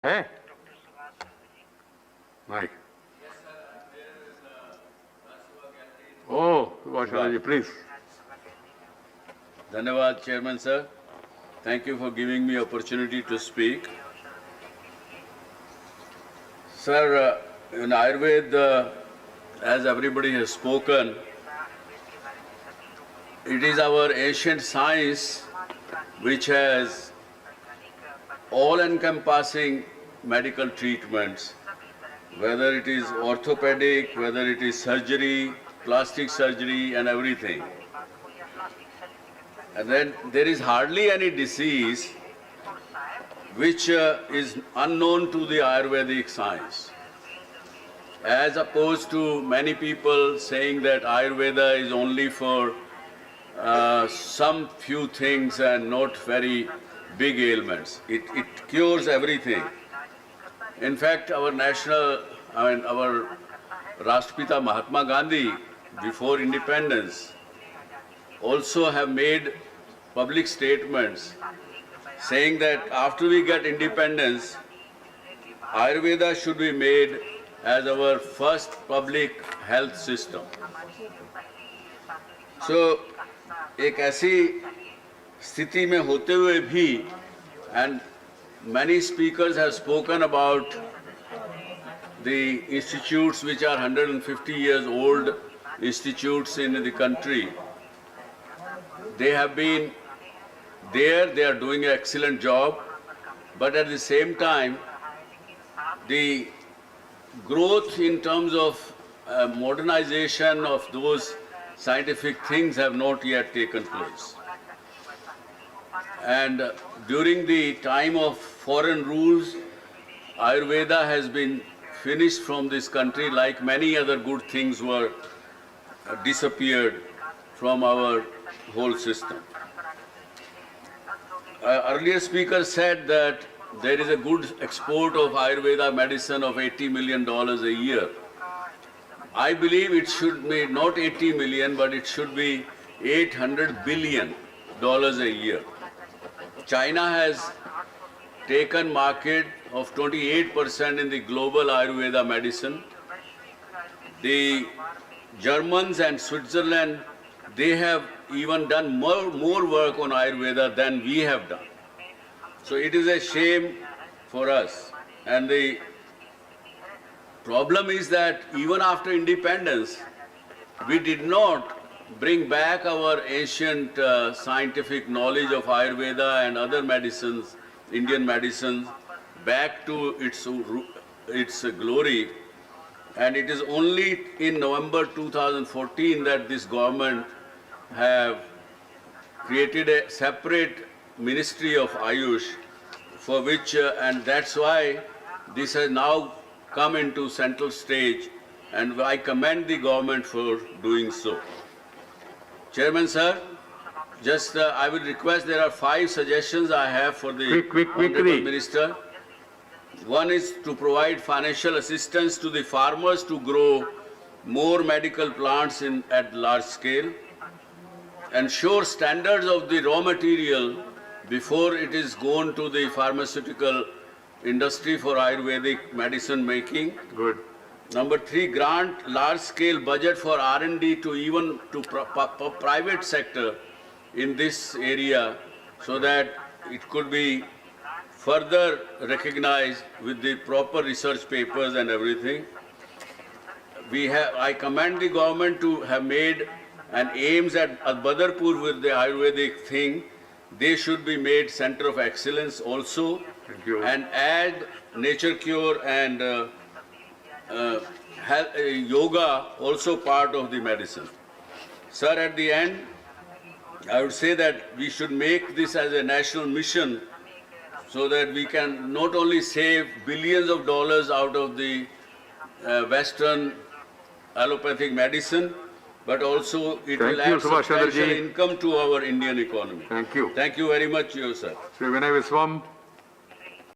है माइक ओ Subhash ji please Dhanyawad, Chairman sir. Thank you for giving me opportunity to speak. Sir, in Ayurveda, as everybody has spoken, it is our ancient science which has all-encompassing medical treatments, whether it is orthopedic, whether it is surgery, plastic surgery and everything. And then there is hardly any disease which is unknown to the Ayurvedic science. As opposed to many people saying that Ayurveda is only for some few things and not very big ailments. It cures everything. In fact, our Rashtrapita Mahatma Gandhi, before independence, also have made public statements saying that after we get independence, Ayurveda should be made as our first public health system. So, एक ऐसी स्थिति में होते हुए भी, and many speakers have spoken about the institutes which are 150 years old institutes in the country. They have been there, they are doing an excellent job, but at the same time, the growth in terms of modernization of those scientific things have not yet taken place. And during the time of foreign rules, Ayurveda has been finished from this country, like many other good things were disappeared from our whole system. Earlier speaker said that there is a good export of Ayurveda medicine of $80 million a year. I believe it should be not 80 million, but it should be $800 billion a year. China has taken market of 28% in the global Ayurveda medicine. The Germans and Switzerland, they have even done more work on Ayurveda than we have done. So it is a shame for us. And the problem is that even after independence, we did not bring back our ancient scientific knowledge of Ayurveda and other medicines, Indian medicines, back to its glory. And it is only in November 2014 that this government have created a separate Ministry of Ayush, for which, and that's why this has now come into central stage, and I commend the government for doing so. Chairman sir, just I will request, there are 5 suggestions I have for the Honorable Minister. One is to provide financial assistance to the farmers to grow more medical plants at large scale. Ensure standards of the raw material before it is gone to the pharmaceutical industry for Ayurvedic medicine making. Good. Number 3, grant large-scale budget for R&D to even to private sector in this area, so that it could be further recognized with the proper research papers and everything. I commend the government to have made an aims at Badarpur with the Ayurvedic thing. They should be made center of excellence also. Thank you. And add nature cure and yoga also part of the medicine. Sir, at the end, I would say that we should make this as a national mission, so that we can not only save billions of dollars out of the Western allopathic medicine, but also it will add substantial income to our Indian economy. Thank you. Thank you very much, sir. Sri Vinay Viswam.